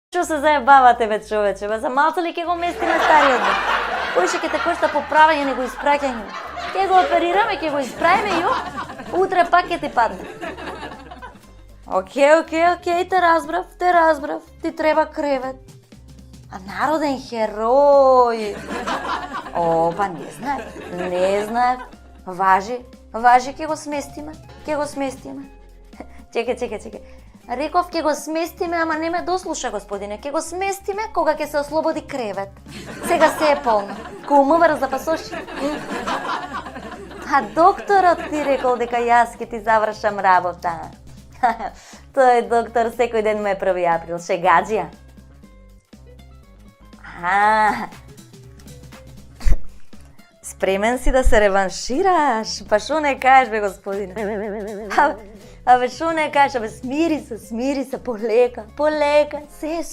Што се заебавате, бе, човече, бе, за малце ли ќе го местиме стариот, бе? Кој ќе те кошта поправање него испраќање? Ќе го оперираме, ќе го исправиме и утре пак ќе ти падне. Окей, те разбрав, ти треба кревет. А народен херој. Па не знаев. Важи, ќе го сместиме. Чекај. Реков ќе го сместиме, ама не ме дослуша, господине. Ќе го сместиме кога ќе се ослободи кревет. Сега се е полно. Кумовар за пасоши. А докторот ти рекол дека јас ќе ти завршам работа. Тој доктор секој ден ме е 1 април, шегаджија. Спремен си да се реваншираш? Па шо не кажеш, бе, господине? Абе, шо не кажеш? Абе, смири се, полека, се